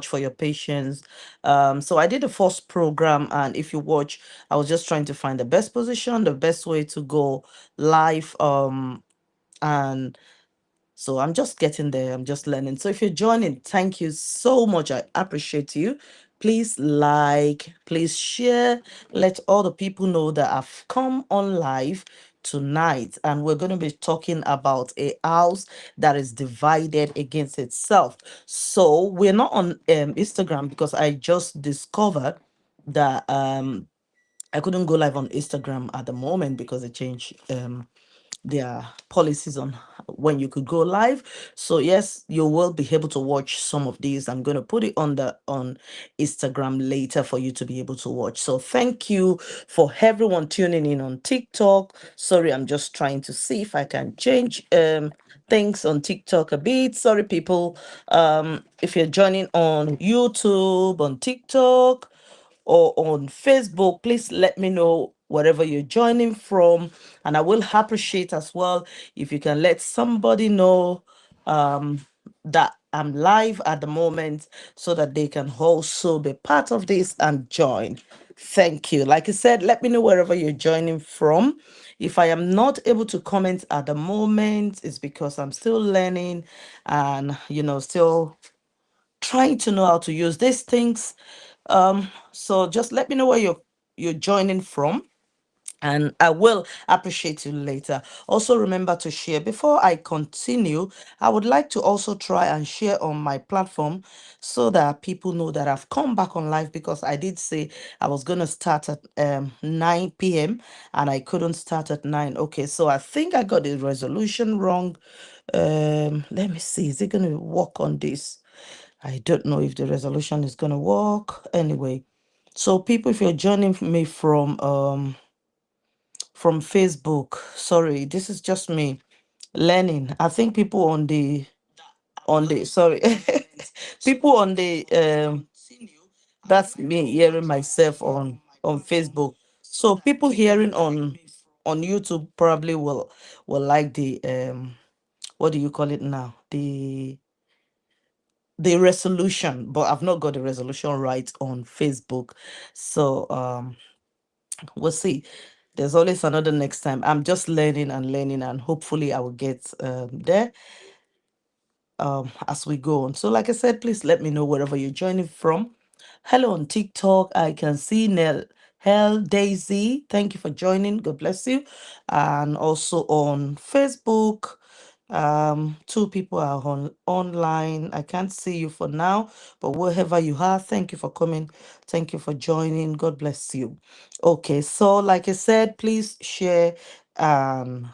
for your patience. So I did the first program, and if you watch, I was just trying to find the best position, the best way to go live. And so I'm just getting there. I'm just learning. So if you're joining, thank you so much. I appreciate you. Please like, please share, let all the people know that I've come on live tonight, and we're going to be talking about a house that is divided against itself. So we're not on Instagram because I just discovered that I couldn't go live on Instagram at the moment because they changed their policies on when you could go live. So yes, you will be able to watch some of these. I'm going to put it on Instagram later for you to be able to watch. So thank you for everyone tuning in on TikTok. Sorry, I'm just trying to see if I can change things on TikTok a bit. Sorry, people. If you're joining on YouTube, on TikTok, or on Facebook, please let me know wherever you're joining from. And I will appreciate as well if you can let somebody know that I'm live at the moment so that they can also be part of this and join. Thank you. Like I said, let me know wherever you're joining from. If I am not able to comment at the moment, it's because I'm still learning and, still trying to know how to use these things. So just let me know where you're joining from, and I will appreciate you later. Also, remember to share. Before I continue, I would like to also try and share on my platform so that people know that I've come back on live, because I did say I was going to start at 9 p.m. and I couldn't start at 9. Okay, so I think I got the resolution wrong. Let me see. Is it going to work on this? I don't know if the resolution is going to work. Anyway, so people, if you're joining me from Facebook, sorry, this is just me learning. I think people on the sorry, people on the that's me hearing myself on Facebook. So people hearing on YouTube probably will like the what do you call it now? The resolution, but I've not got the resolution right on Facebook. So we'll see. There's always another next time. I'm just learning and learning, and hopefully I will get there as we go on. So like I said, please let me know wherever you're joining from. Hello on TikTok. I can see Nell Hell Daisy. Thank you for joining. God bless you. And also on Facebook. Two people are online. I can't see you for now, but wherever you are, thank you for coming. Thank you for joining. God bless you. Okay, so like I said, please share and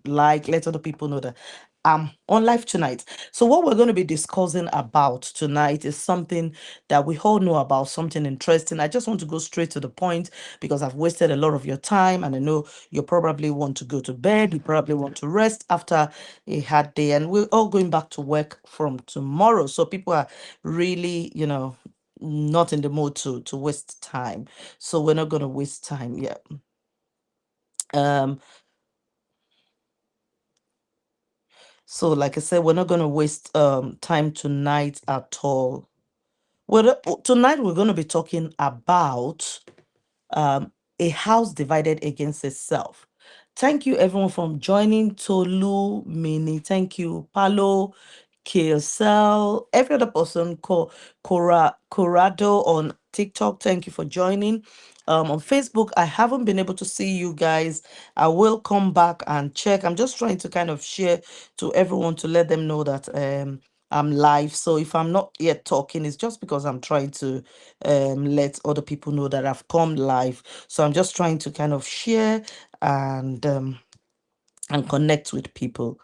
like, let other people know that on live tonight. So what we're going to be discussing about tonight is something that we all know about, something interesting. I just want to go straight to the point because I've wasted a lot of your time, and I know you probably want to go to bed, you probably want to rest after a hard day, and we're all going back to work from tomorrow. So people are really, not in the mood to waste time. So we're not going to waste time. Yeah. Um so like I said, we're not going to waste time tonight at all. Tonight we're going to be talking about a house divided against itself. Thank you everyone from joining. Tolu, Mini, thank you. Palo, KSL, every other person, Corrado on TikTok, thank you for joining. On Facebook, I haven't been able to see you guys. I will come back and check. I'm just trying to kind of share to everyone to let them know that I'm live. So if I'm not yet talking, it's just because I'm trying to let other people know that I've come live. So I'm just trying to kind of share and connect with people.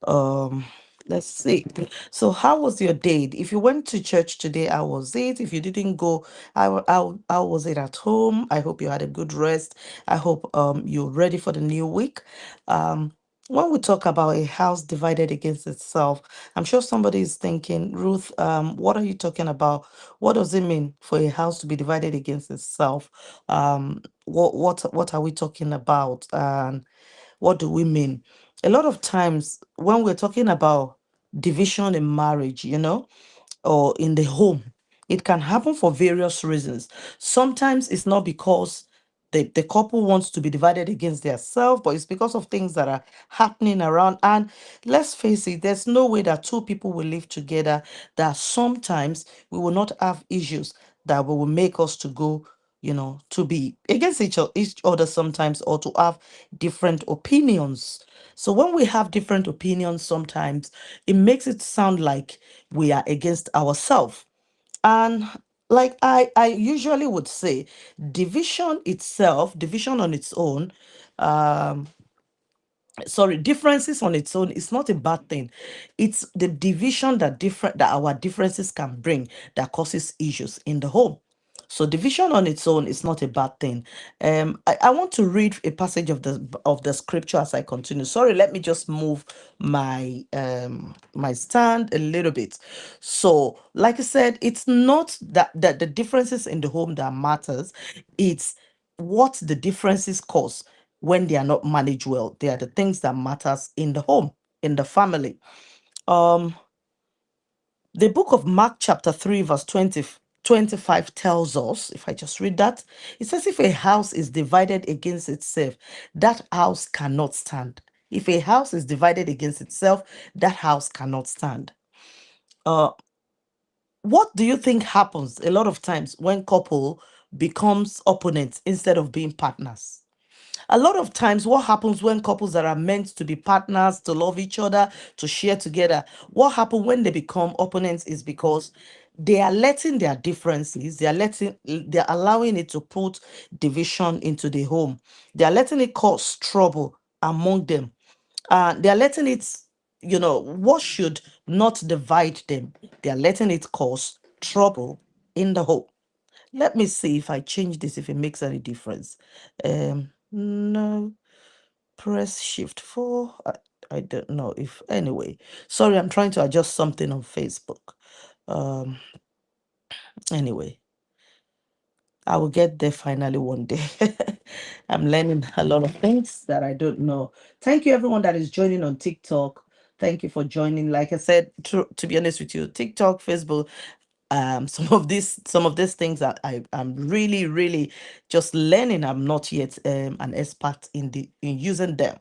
um let's see. So how was your day? If you went to church today, how was it? If you didn't go, how was it at home? I hope you had a good rest. I hope you're ready for the new week. When we talk about a house divided against itself, I'm sure somebody is thinking, Ruth, what are you talking about? What does it mean for a house to be divided against itself? What are we talking about, and what do we mean? A lot of times when we're talking about division in marriage, or in the home. It can happen for various reasons. Sometimes it's not because the couple wants to be divided against their self, but it's because of things that are happening around. And let's face it, there's no way that two people will live together that sometimes we will not have issues that will make us to go, to be against each other sometimes, or to have different opinions. So when we have different opinions, sometimes it makes it sound like we are against ourselves. And like I usually would say, division on its own, um, sorry, differences on its own is not a bad thing. It's the division that our differences can bring that causes issues in the home. So division on its own is not a bad thing. I want to read a passage of the scripture as I continue. Sorry, let me just move my stand a little bit. So like I said, it's not that the differences in the home that matters. It's what the differences cause when they are not managed well. They are the things that matters in the home, in the family. Um, the book of Mark chapter 3 verse 25 tells us, if I just read that, it says, if a house is divided against itself, that house cannot stand. If a house is divided against itself, that house cannot stand. Uh, what do you think happens a lot of times when couple becomes opponents instead of being partners? A lot of times, what happens when couples that are meant to be partners, to love each other, to share together, what happens when they become opponents is because they are letting their differences, they're allowing it to put division into the home. They are letting it cause trouble among them. They are letting it, what should not divide them, they are letting it cause trouble in the home. Let me see if I change this, if it makes any difference. No, press shift 4. I don't know if, anyway. Sorry, I'm trying to adjust something on Facebook. Um, anyway, I will get there finally one day. I'm learning a lot of things that I don't know. Thank you, everyone that is joining on TikTok. Thank you for joining. Like I said, to be honest with you, TikTok, Facebook, some of these things that I'm really just learning. I'm not yet an expert in using them.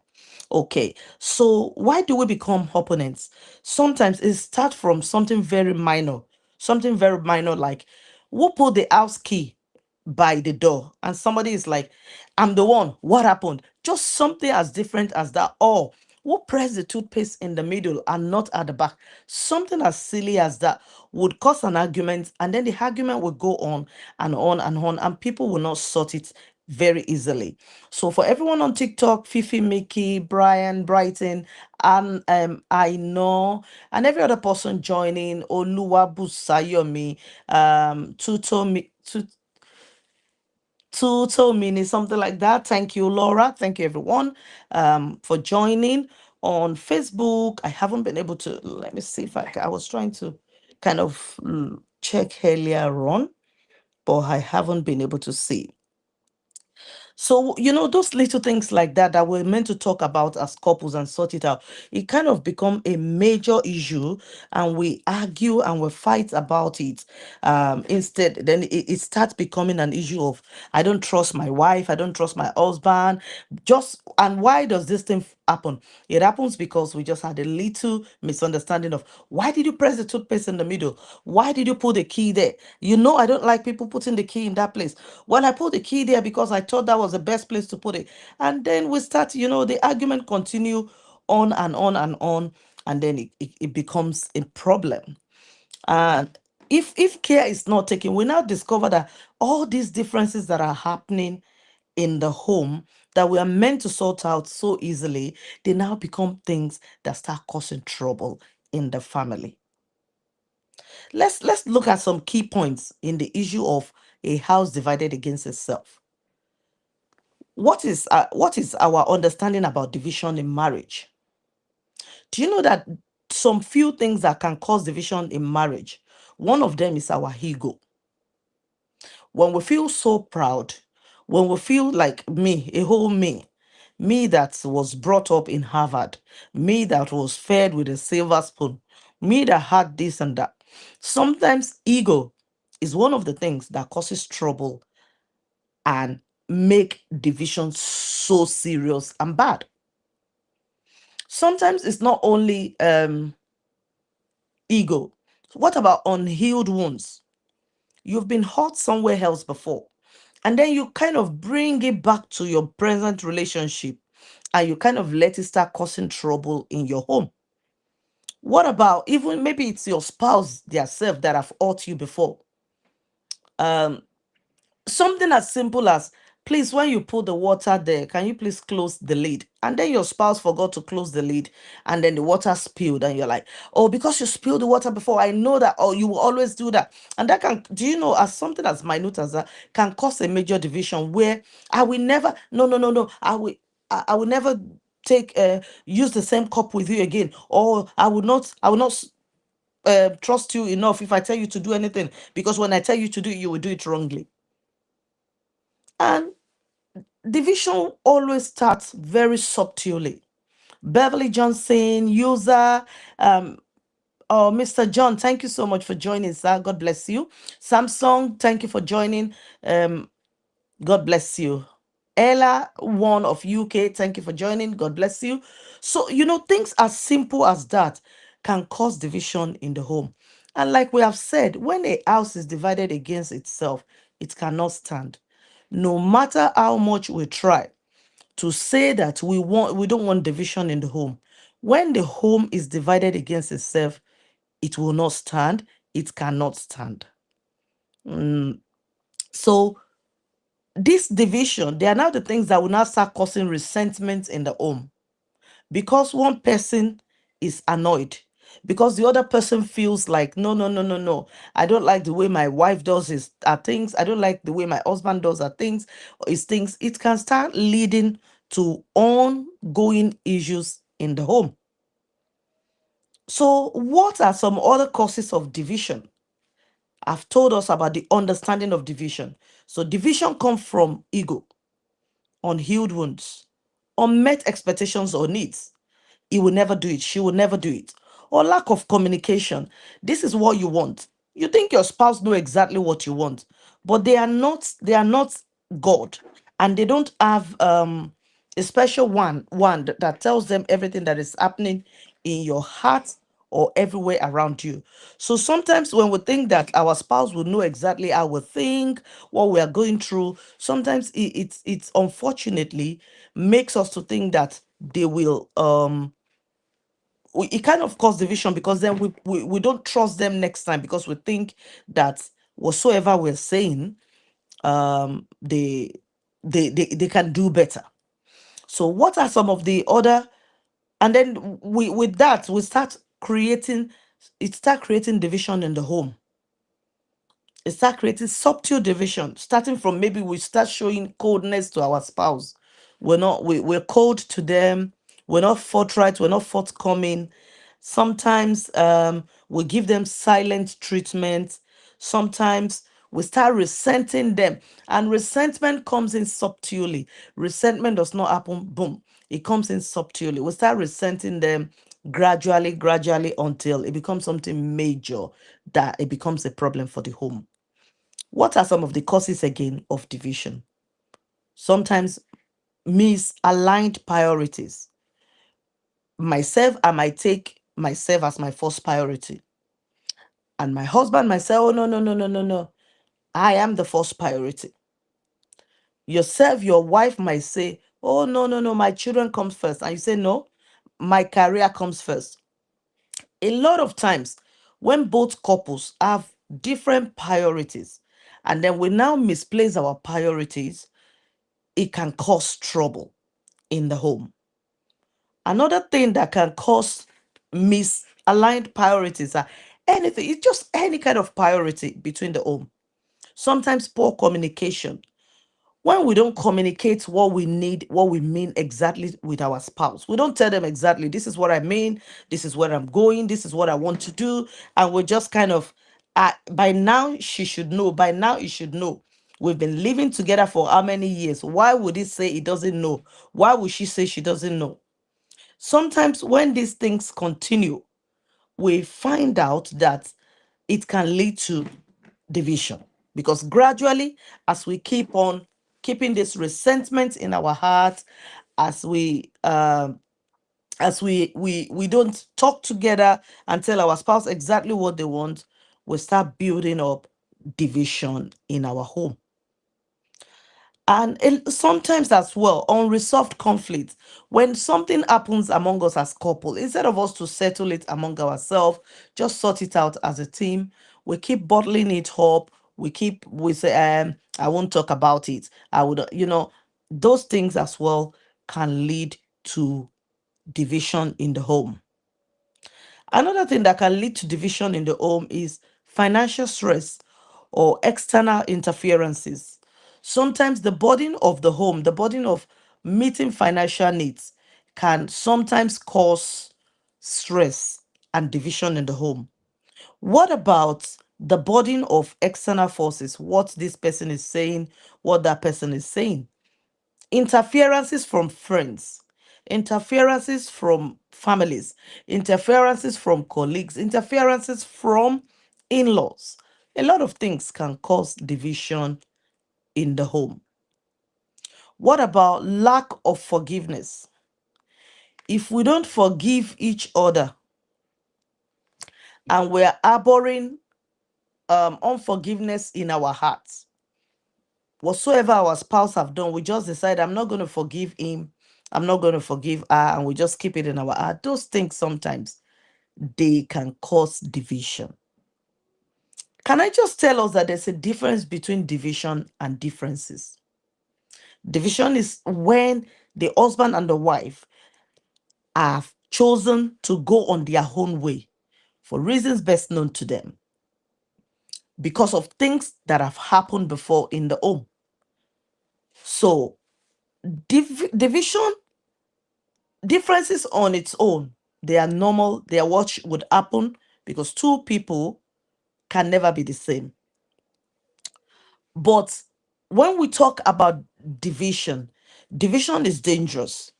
Okay, so why do we become opponents? Sometimes it starts from something very minor, like who put the house key by the door, and somebody is like, I'm the one, what happened? Just something as different as that. Or who pressed the toothpaste in the middle and not at the back? Something as silly as that would cause an argument, and then the argument will go on and on and on, and people will not sort it very easily. So for everyone on TikTok, Fifi, Mickey, Brian, Brighton, and I know, and every other person joining, Oluwa Busayomi, Tuto, Tuto Mini, something like that. Thank you, Laura. Thank you, everyone, for joining on Facebook. I haven't been able to, let me see if I was trying to kind of check earlier on, but I haven't been able to see. So, those little things like that we're meant to talk about as couples and sort it out, it kind of become a major issue, and we argue and we fight about it. Instead, then it starts becoming an issue of, I don't trust my wife, I don't trust my husband. And why does this thing happen? It happens because we just had a little misunderstanding of, why did you press the toothpaste in the middle? Why did you put the key there? I don't like people putting the key in that place. Well, I put the key there because I thought that was the best place to put it. And then we start, the argument continue on and on and on, and then it becomes a problem. And if care is not taken, we now discover that all these differences that are happening in the home that we are meant to sort out so easily, they now become things that start causing trouble in the family. Let's look at some key points in the issue of a house divided against itself. What is our understanding about division in marriage? Do you know that some few things that can cause division in marriage? One of them is our ego. When we feel so proud, when we feel like me, a whole me that was brought up in Harvard, me that was fed with a silver spoon, me that had this and that. Sometimes ego is one of the things that causes trouble and make division so serious and bad. Sometimes it's not only ego. What about unhealed wounds? You've been hurt somewhere else before, and then you kind of bring it back to your present relationship, and you kind of let it start causing trouble in your home. What about even maybe it's your spouse themselves that have hurt you before? Um, Something as simple as, please, when you put the water there, can you please close the lid? And then your spouse forgot to close the lid, and then the water spilled, and you're like, oh, because you spilled the water before, I know that, oh, you will always do that. And that can, do you know, as something as minute as that can cause a major division where I will never, no, no, no, no, I will never take use the same cup with you again, or I will not trust you enough if I tell you to do anything, because when I tell you to do it, you will do it wrongly. And division always starts very subtly. Beverly Johnson, user, um, oh, Mr. John, thank you so much for joining, sir. God bless you. Samsung, thank you for joining. Um, God bless you. Ella, one of UK, thank you for joining. God bless you. So, things as simple as that can cause division in the home. And like we have said, when a house is divided against itself, it cannot stand. No matter how much we try to say that we don't want division in the home. When the home is divided against itself, it will not stand. It cannot stand. Mm, So this division, they are now the things that will now start causing resentment in the home, because one person is annoyed, because the other person feels like, no, no, no, no, no, I don't like the way my wife does his things, I don't like the way my husband does her things, his things. It can start leading to ongoing issues in the home. So what are some other causes of division? I've told us about the understanding of division. So division comes from ego, unhealed wounds, unmet expectations or needs. He will never do it. She will never do it. Or lack of communication. This is what you want. You think your spouse know exactly what you want, but they are not God, and they don't have a special one that tells them everything that is happening in your heart or everywhere around you. So sometimes when we think that our spouse will know exactly how we think, what we are going through, sometimes it's unfortunately makes us to think that they will it kind of cause division, because then we don't trust them next time, because we think that whatsoever we're saying, they they can do better. So what are some of the other, and then we with that we start creating division in the home. It start creating subtle division, starting from maybe we start showing coldness to our spouse. We're cold to them, we're not forthright, we're not forthcoming. Sometimes we give them silent treatment. Sometimes we start resenting them, and resentment comes in subtly. Resentment does not happen boom, it comes in subtly. We start resenting them gradually, gradually, until it becomes something major, that it becomes a problem for the home. What are some of the causes again of division? Sometimes misaligned priorities. Myself, I might take myself as my first priority, and my husband might say, oh, no, no, no, no, no, no, I am the first priority. Yourself, your wife might say, oh, no, no, no, my children comes first. And you say, no, my career comes first. A lot of times, when both couples have different priorities, and then we now misplace our priorities, it can cause trouble in the home. Another thing that can cause misaligned priorities are anything, it's just any kind of priority between the home. Sometimes poor communication. When we don't communicate what we need, what we mean exactly with our spouse, we don't tell them exactly, this is what I mean, this is where I'm going, this is what I want to do. And we're just kind of, by now she should know, by now he should know. We've been living together for how many years? Why would he say he doesn't know? Why would she say she doesn't know? Sometimes when these things continue, we find out that it can lead to division, because gradually, as we keep on keeping this resentment in our hearts, as we don't talk together and tell our spouse exactly what they want, we start building up division in our home. And sometimes as well, unresolved conflict. When something happens among us as couple, instead of us to settle it among ourselves, just sort it out as a team, we keep bottling it up. We say, I won't talk about it. I would, those things as well can lead to division in the home. Another thing that can lead to division in the home is financial stress or external interferences. Sometimes the burden of the home, the burden of meeting financial needs, can sometimes cause stress and division in the home. What about the burden of external forces? What this person is saying, what that person is saying? Interferences from friends, interferences from families, interferences from colleagues, interferences from in-laws. A lot of things can cause division in the home. What about lack of forgiveness? If we don't forgive each other and we're harboring unforgiveness in our hearts, whatsoever our spouse have done, we just decide, I'm not going to forgive him, I'm not going to forgive her, and we just keep it in our heart. Those things sometimes they can cause division. Can I just tell us that there's a difference between division and differences? Division is when the husband and the wife have chosen to go on their own way for reasons best known to them, because of things that have happened before in the home. So division, differences on its own, they are normal, they are what would happen, because two people can never be the same. But when we talk about division, division is dangerous.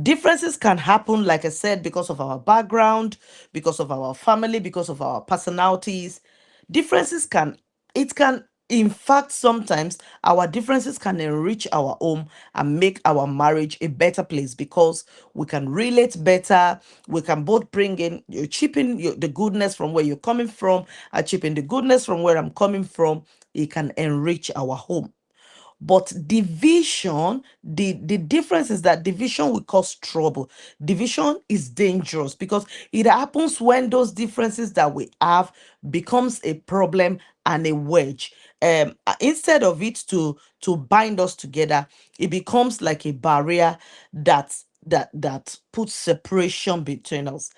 Differences can happen, like I said, because of our background, because of our family, because of our personalities. Differences can, it can, in fact, sometimes our differences can enrich our home and make our marriage a better place, because we can relate better. We can both bring in, you chip in the goodness from where you're coming from, I chip in the goodness from where I'm coming from. It can enrich our home. But division, the difference is that division will cause trouble. Division is dangerous because it happens when those differences that we have becomes a problem and a wedge. Instead of it to bind us together, it becomes like a barrier that puts separation between us.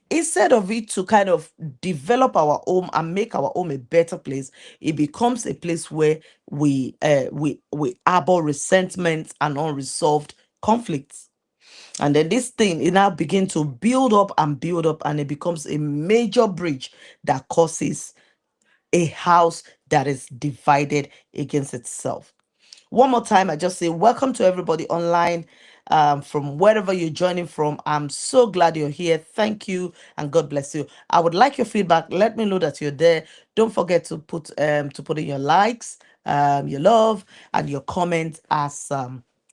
Instead of it to kind of develop our home and make our home a better place, it becomes a place where we harbor resentment and unresolved conflicts. And then this thing, it now begin to build up, and it becomes a major bridge that causes a house that is divided against itself. One more time, I just say welcome to everybody online, from wherever you're joining from. I'm so glad you're here. Thank you and God bless you. I would like your feedback. Let me know that you're there. Don't forget to put in your likes, your love, and your comments as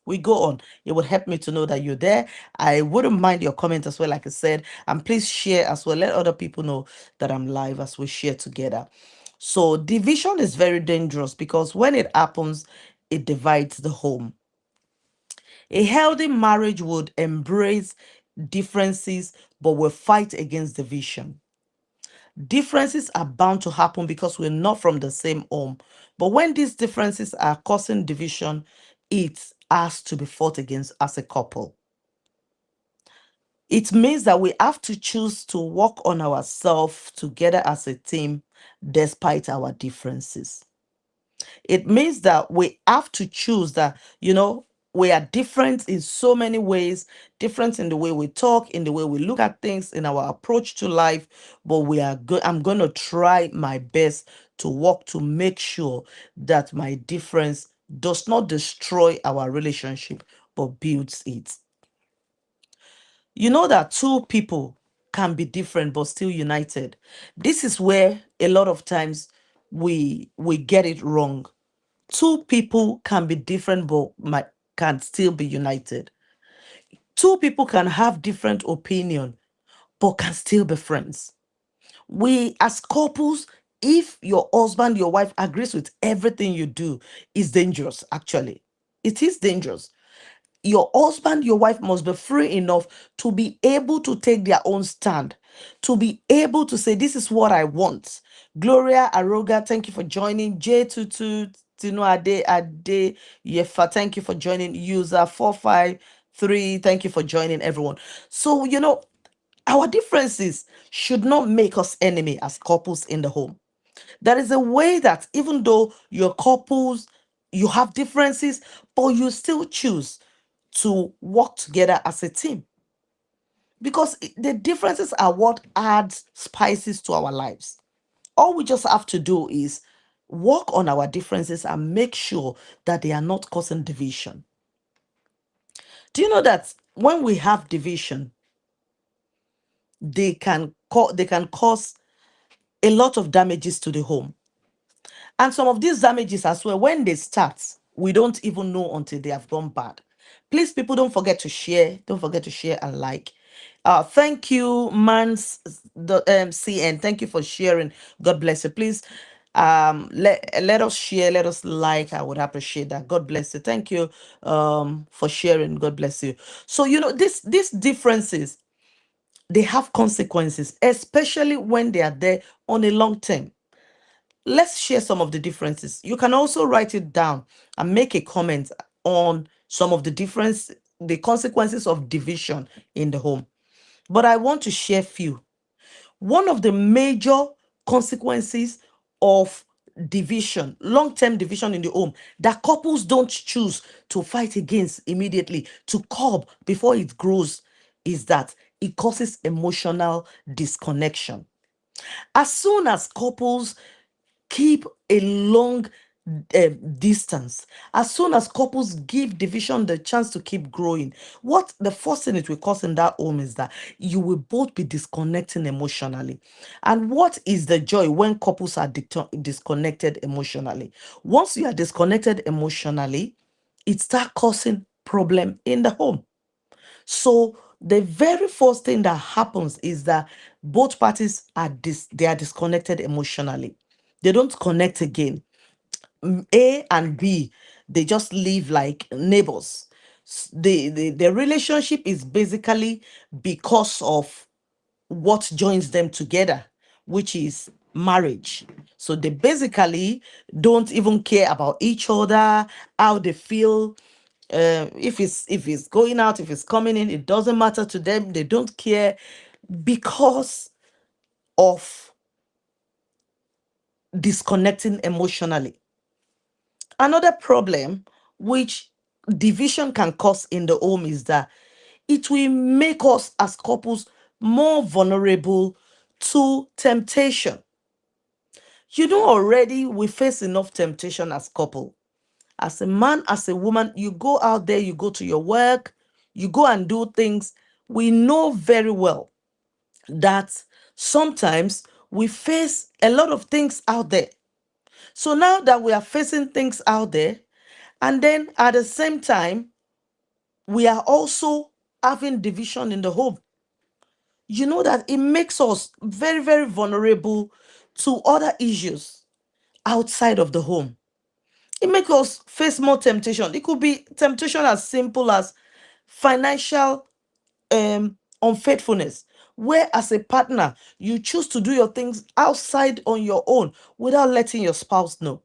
we go on. It would help me to know that you're there. I wouldn't mind your comment as well, like I said, and please share as well. Let other people know that I'm live as we share together. So division is very dangerous because when it happens, it divides the home. A healthy marriage would embrace differences but will fight against division. Differences are bound to happen because we're not from the same home. But when these differences are causing division, it has to be fought against as a couple. It means that we have to choose to work on ourselves together as a team despite our differences. It means that we have to choose that, we are different in so many ways, different in the way we talk, in the way we look at things, in our approach to life, but we are good. I'm going to try my best to work to make sure that my difference does not destroy our relationship, but builds it. You know that two people can be different but still united. This is where a lot of times we get it wrong. Two people can be different but can still be united. Two people can have different opinion but can still be friends. We as couples, if your husband, your wife agrees with everything you do, is dangerous actually. It is dangerous. Your husband, your wife must be free enough to be able to take their own stand, to be able to say, this is what I want. Gloria Aroga, thank you for joining. J22 Tino Ade Yefa, thank you for joining. User 453, thank you for joining, everyone. So, our differences should not make us enemy as couples in the home. There is a way that even though your couples, you have differences, but you still choose to work together as a team, because the differences are what adds spices to our lives. All we just have to do is work on our differences and make sure that they are not causing division. Do you know that when we have division, they can cause a lot of damages to the home. And some of these damages as well, when they start, we don't even know until they have gone bad. Please, people, don't forget to share. Don't forget to share and like. Thank you, CN. Thank you for sharing. God bless you. Please, let us share, let us like. I would appreciate that. God bless you. Thank you for sharing. God bless you. So, these differences, they have consequences, especially when they are there on a long term. Let's share some of the differences. You can also write it down and make a comment on some of the consequences of division in the home. But I want to share few. One of the major consequences of division, long-term division in the home, that couples don't choose to fight against immediately, to curb before it grows, is that it causes emotional disconnection. As soon as couples keep a long distance, as soon as couples give division the chance to keep growing, what the first thing it will cause in that home is that you will both be disconnecting emotionally. And what is the joy when couples are disconnected emotionally? Once you are disconnected emotionally, it starts causing problem in the home. So the very first thing that happens is that both parties they are disconnected emotionally. They don't connect again. A and B, they just live like neighbors. The relationship is basically because of what joins them together, which is marriage. So they basically don't even care about each other, how they feel. If it's going out, if it's coming in, it doesn't matter to them. They don't care because of disconnecting emotionally. Another problem which division can cause in the home is that it will make us as couples more vulnerable to temptation. Already we face enough temptation as couple. As a man, as a woman, you go out there, you go to your work, you go and do things. We know very well that sometimes we face a lot of things out there. So now that we are facing things out there, and then at the same time, we are also having division in the home, that it makes us very, very vulnerable to other issues outside of the home. It makes us face more temptation. It could be temptation as simple as financial unfaithfulness, where as a partner you choose to do your things outside on your own without letting your spouse know.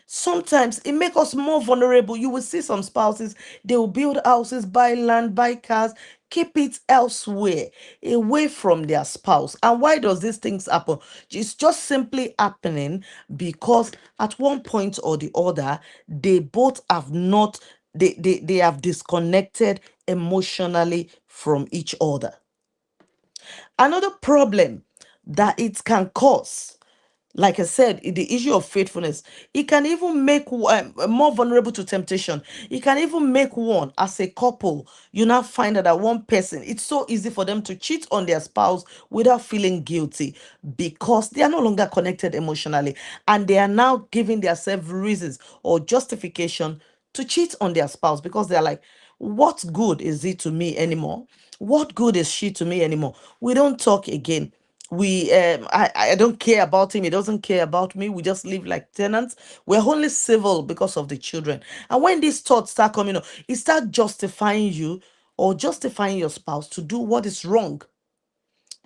Sometimes it makes us more vulnerable. You will see some spouses, they will build houses, buy land, buy cars, keep it elsewhere, away from their spouse. And why does these things happen? It's just simply happening because at one point or the other, they both have not, they have disconnected emotionally from each other. Another problem that it can cause Like I said, the issue of faithfulness, it can even make more vulnerable to temptation. It can even make one, as a couple, you now find out that one person, it's so easy for them to cheat on their spouse without feeling guilty, because they are no longer connected emotionally, and they are now giving themselves reasons or justification to cheat on their spouse, because they're like, what good is it to me anymore? What good is she to me anymore? We don't talk again. I don't care about him, he doesn't care about me, we just live like tenants. We're only civil because of the children. And when these thoughts start coming up, it start justifying you or justifying your spouse to do what is wrong.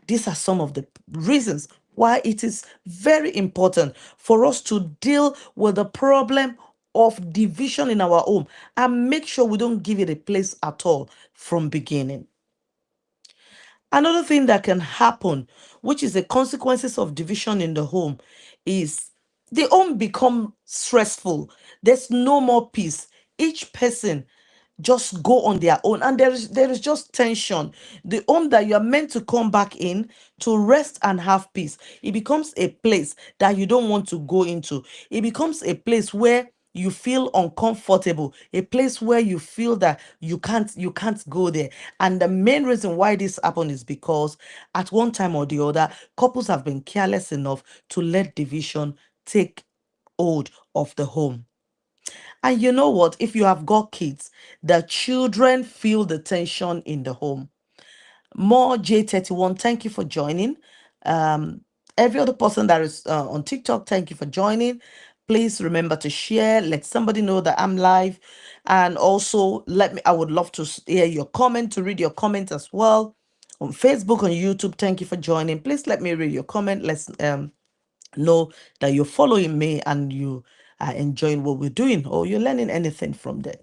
These are some of the reasons why it is very important for us to deal with the problem of division in our home and make sure we don't give it a place at all from beginning. Another thing that can happen, which is the consequences of division in the home, is the home become stressful. There's no more peace. Each person just go on their own, and there is just tension. The home that you are meant to come back in to rest and have peace, it becomes a place that you don't want to go into. It becomes a place where you feel uncomfortable, a place where you feel that you can't go there. And the main reason why this happened is because at one time or the other, couples have been careless enough to let division take hold of the home. And you know what? If you have got kids, the children feel the tension in the home. More J31, thank you for joining. Um, every other person that is on TikTok, thank you for joining. Please remember to share. Let somebody know that I'm live. And also, I would love to hear your comment, to read your comment as well. On Facebook, on YouTube, thank you for joining. Please let me read your comment. Let's know that you're following me and you are enjoying what we're doing, or you're learning anything from there.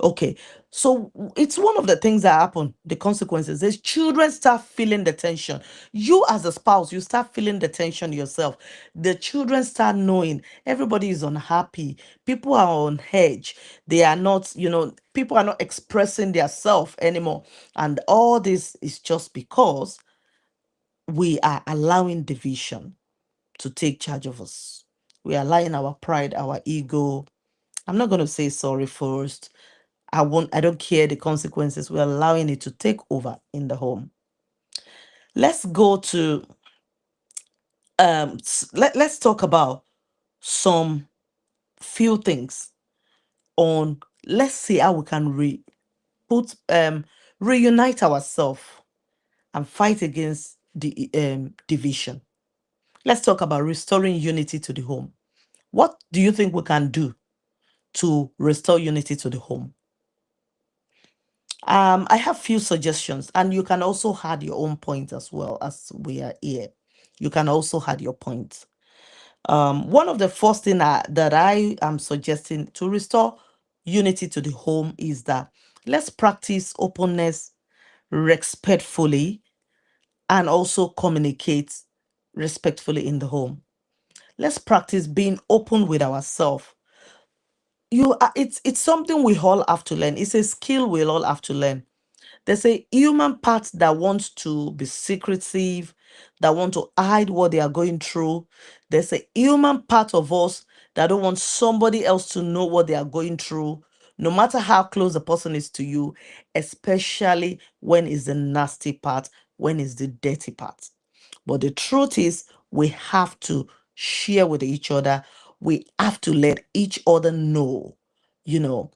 Okay, so it's one of the things that happen, the consequences is children start feeling the tension. You as a spouse, you start feeling the tension yourself. The children start knowing everybody is unhappy, people are on edge, they are not, people are not expressing their self anymore. And all this is just because we are allowing division to take charge of us. We are allowing our pride, our ego. I'm not going to say sorry first. I don't care the consequences. We're allowing it to take over in the home. Let's go to let's talk about some few things on, let's see how we can put reunite ourselves and fight against the division. Let's talk about restoring unity to the home. What do you think we can do to restore unity to the home? I have few suggestions, and you can also add your own point as well as we are here. You can also add your points. One of the first thing that I am suggesting to restore unity to the home is that let's practice openness respectfully, and also communicate respectfully in the home. Let's practice being open with ourselves. It's something we all have to learn. It's a skill we all have to learn. There's a human part that wants to be secretive, that want to hide what they are going through. There's a human part of us that don't want somebody else to know what they are going through, no matter how close the person is to you, especially when it's the nasty part, when it's the dirty part. But the truth is, we have to share with each other. We have to let each other know, you know,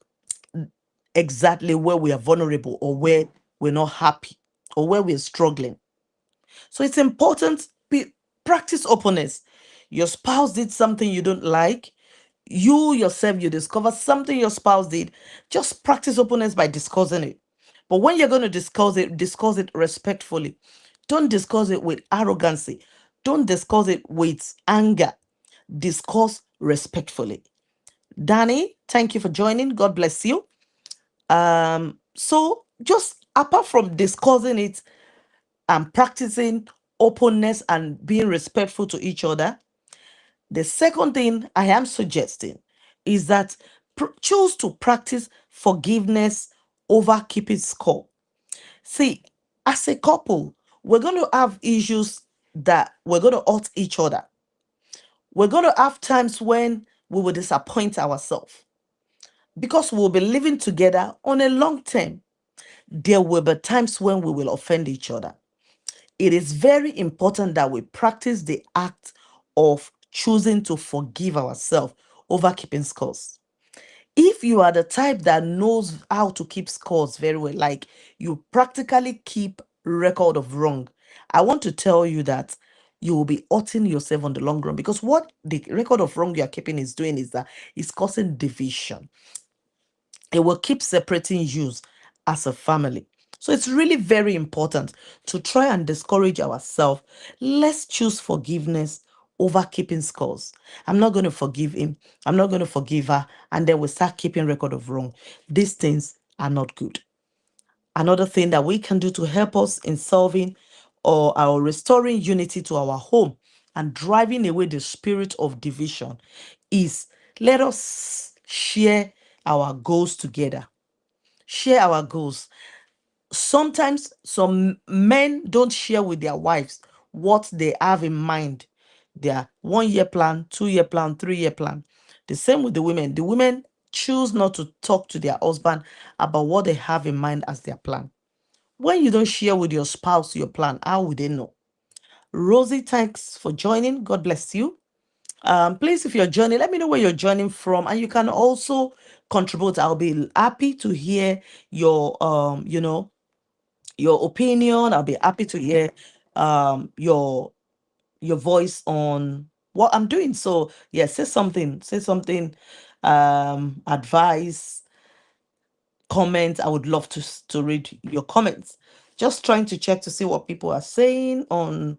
exactly where we are vulnerable, or where we're not happy, or where we're struggling. So it's important, practice openness. Your spouse did something you don't like. You yourself, you discover something your spouse did. Just practice openness by discussing it. But when you're going to discuss it respectfully. Don't discuss it with arrogancy. Don't discuss it with anger. Discuss respectfully. Danny, thank you for joining. God bless you. So just apart from discussing it and practicing openness and being respectful to each other, the second thing I am suggesting is that choose to practice forgiveness over keeping score. See, as a couple, we're going to have issues that we're going to hurt each other. We're going to have times when we will disappoint ourselves because we'll be living together on a long term. There will be times when we will offend each other. It is very important that we practice the act of choosing to forgive ourselves over keeping scores. If you are the type that knows how to keep scores very well, like you practically keep record of wrong, I want to tell you that you will be hurting yourself on the long run, because what the record of wrong you are keeping is doing is that it's causing division. It will keep separating you as a family. So it's really very important to try and discourage ourselves. Let's choose forgiveness over keeping scores. I'm not going to forgive him. I'm not going to forgive her. And then we start keeping record of wrong. These things are not good. Another thing that we can do to help us in solving or our restoring unity to our home and driving away the spirit of division is, let us share our goals together. Share our goals. Sometimes some men don't share with their wives what they have in mind, their 1 year plan, 2 year plan, 3 year plan. The same with the women. The women choose not to talk to their husband about what they have in mind as their plan. When you don't share with your spouse your plan, how would they know? Rosie, thanks for joining. God bless you. Please, if you're joining, let me know where you're joining from, and you can also contribute. I'll be happy to hear your your opinion. I'll be happy to hear your voice on what I'm doing. So yeah, say something, advice, comment. I would love to read your comments. Just trying to check to see what people are saying um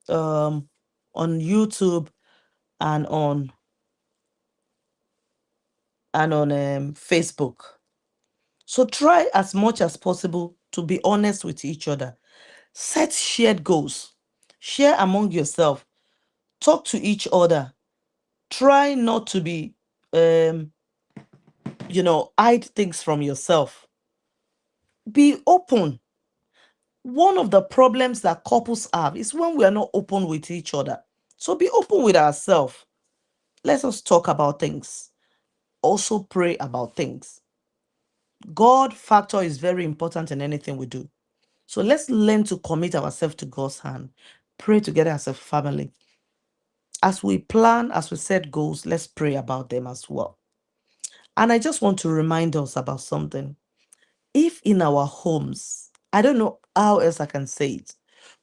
on YouTube and on Facebook. So try as much as possible to be honest with each other. Set shared goals. Share among yourself. Talk to each other. Try not to be hide things from yourself. Be open. One of the problems that couples have is when we are not open with each other. So be open with ourselves. Let us talk about things. Also pray about things. God factor is very important in anything we do. So let's learn to commit ourselves to God's hand. Pray together as a family. As we plan, as we set goals, let's pray about them as well. And I just want to remind us about something. If in our homes, I don't know how else I can say it,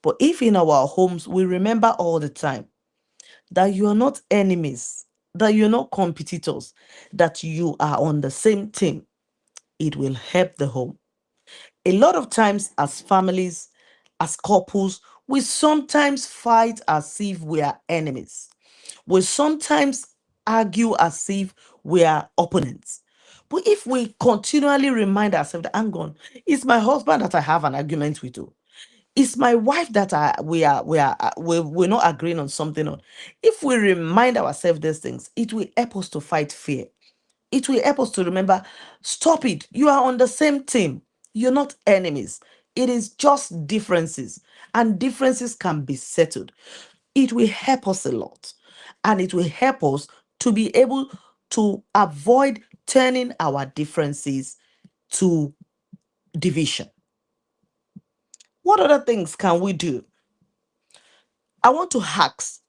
but if in our homes we remember all the time that you are not enemies, that you're not competitors, that you are on the same team, it will help the home. A lot of times, as families, as couples, we sometimes fight as if we are enemies. We sometimes argue as if we are opponents. But if we continually remind ourselves that, hang on, it's my husband that I have an argument with. Oh. It's my wife that we're not agreeing on something on. If we remind ourselves these things, it will help us to fight fear. It will help us to remember, stop it. You are on the same team. You're not enemies. It is just differences, and differences can be settled. It will help us a lot, and it will help us to be able to avoid turning our differences to division. What other things can we do? I want to ask,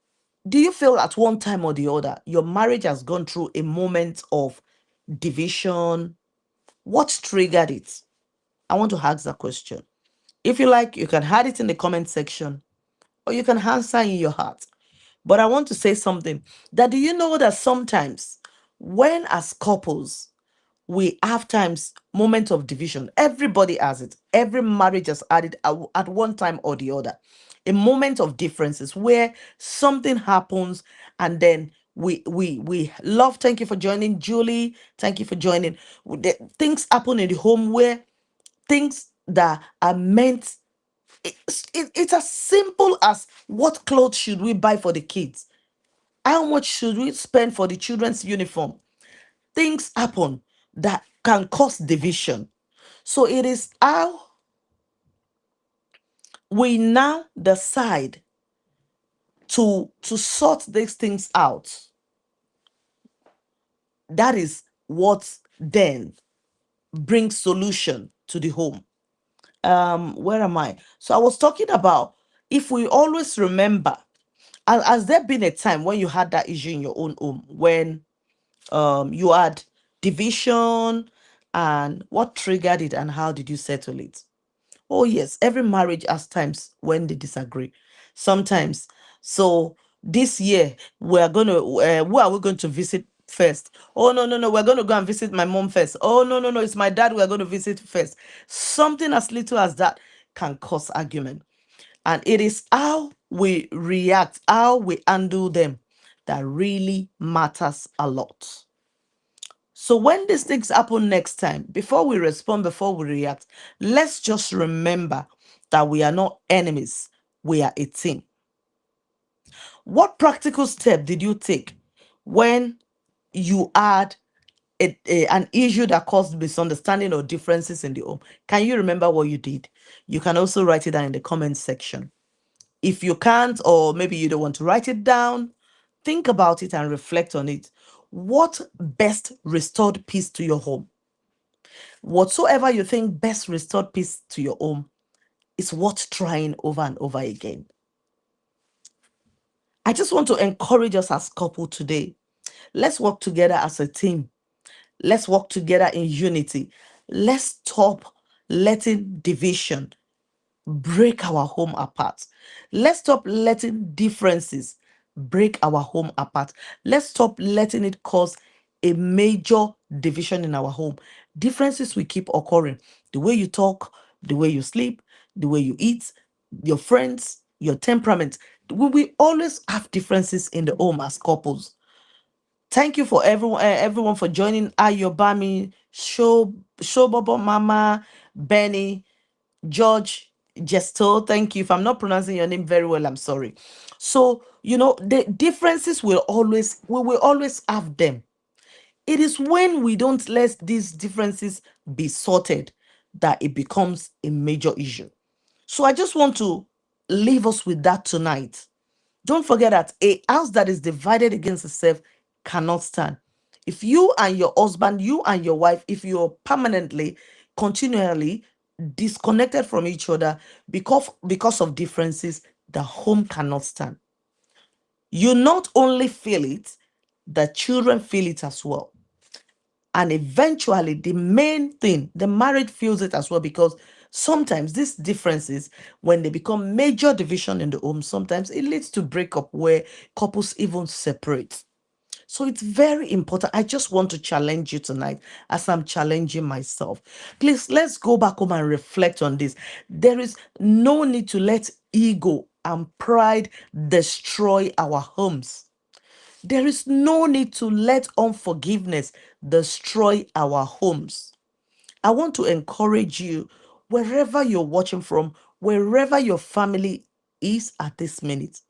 do you feel at one time or the other your marriage has gone through a moment of division? What triggered it? I want to ask that question. If you like, you can add it in the comment section, or you can answer in your heart. But I want to say something, that do you know that sometimes when as couples we have times moment of division, everybody has it, every marriage has had it at one time or the other, a moment of differences where something happens, and then we love, thank you for joining, Julie, thank you for joining. Things happen in the home where things that are meant, it's as simple as, what clothes should we buy for the kids, how much should we spend for the children's uniform. Things happen that can cause division. So it is how we now decide to sort these things out. That is what then brings solution to the home. Where am I? So I was talking about, if we always remember, has there been a time when you had that issue in your own home, when you had division, and what triggered it and how did you settle it? Oh, yes, every marriage has times when they disagree. Sometimes. So this year, we're going to, who are we going to visit first? Oh, no, no, no, we're going to go and visit my mom first. Oh, no, no, no, it's my dad we're going to visit first. Something as little as that can cause argument. And it is how we react, how we handle them, that really matters a lot. So when these things happen next time, before we respond, before we react, let's just remember that we are not enemies. We are a team. What practical step did you take when you had an issue that caused misunderstanding or differences in the home? Can you remember what you did? You can also write it down in the comment section. If you can't, or maybe you don't want to write it down, think about it and reflect on it. What best restored peace to your home? Whatsoever you think best restored peace to your home is worth trying over and over again. I just want to encourage us as couple today. Let's work together as a team. Let's work together in unity. Let's stop letting division break our home apart. Let's stop letting differences break our home apart. Let's stop letting it cause a major division in our home. Differences will keep occurring. The way you talk, the way you sleep, the way you eat, your friends, your temperament. We will always have differences in the home as couples. Thank you for everyone for joining Ayobami, Bobo Mama, Benny, George, Gesto. Thank you. If I'm not pronouncing your name very well, I'm sorry. So, the differences we will always have them. It is when we don't let these differences be sorted that it becomes a major issue. So I just want to leave us with that tonight. Don't forget that a house that is divided against itself cannot stand. If you and your husband, you and your wife, if you're permanently, continually disconnected from each other because of differences, the home cannot stand. You not only feel it, the children feel it as well. And eventually, the main thing, the marriage feels it as well, because sometimes these differences, when they become major division in the home, sometimes it leads to breakup where couples even separate. So it's very important. I just want to challenge you tonight as I'm challenging myself. Please, let's go back home and reflect on this. There is no need to let ego and pride destroy our homes. There is no need to let unforgiveness destroy our homes. I want to encourage you, wherever you're watching from, wherever your family is at this minute,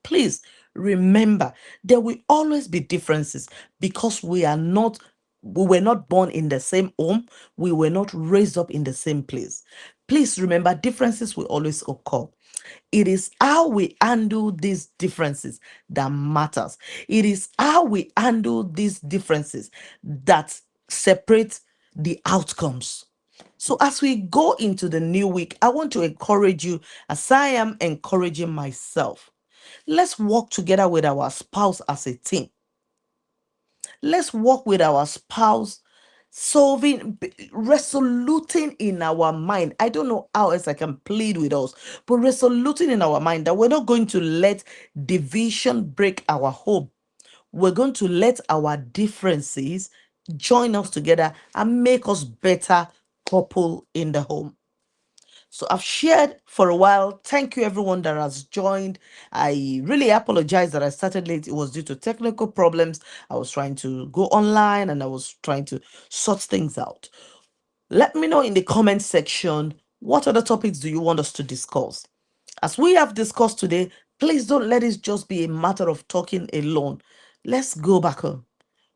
please remember there will always be differences, because we were not born in the same home, we were not raised up in the same place. Please remember, differences will always occur. It is how we handle these differences that matters. It is how we handle these differences that separate the outcomes. So, as we go into the new week, I want to encourage you, as I am encouraging myself. Let's work together with our spouse as a team. Let's work with our spouse, resoluting in our mind. I don't know how else I can plead with us, but resoluting in our mind that we're not going to let division break our home. We're going to let our differences join us together and make us better couple in the home. So I've shared for a while. Thank you, everyone that has joined. I really apologize that I started late. It was due to technical problems. I was trying to go online and I was trying to sort things out. Let me know in the comment section, what other topics do you want us to discuss? As we have discussed today, please don't let it just be a matter of talking alone. Let's go back home.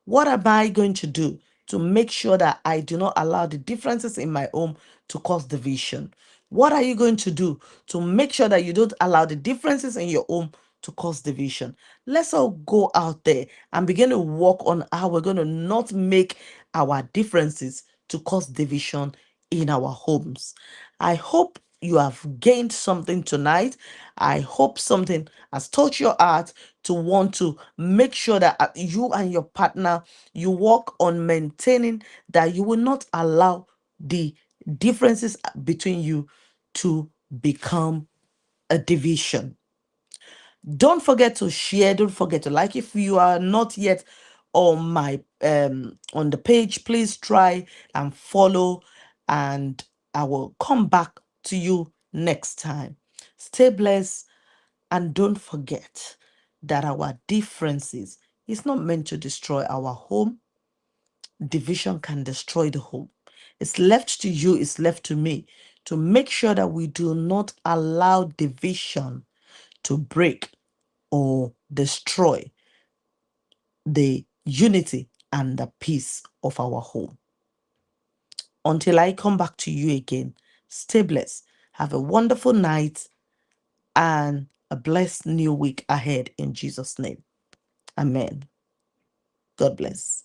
What am I going to do to make sure that I do not allow the differences in my home to cause division? What are you going to do to make sure that you don't allow the differences in your home to cause division. Let's all go out there and begin to work on how we're going to not make our differences to cause division in our homes. I hope you have gained something tonight. I hope something has touched your heart to want to make sure that you and your partner, you work on maintaining that you will not allow the differences between you to become a division. Don't forget to share, don't forget to like. If you are not yet on my on the page, please try and follow, and I will come back to you next time. Stay blessed, and don't forget that our differences is not meant to destroy our home. Division can destroy the home. It's left to you, it's left to me to make sure that we do not allow division to break or destroy the unity and the peace of our home. Until I come back to you again, stay blessed. Have a wonderful night and a blessed new week ahead in Jesus' name. Amen. God bless.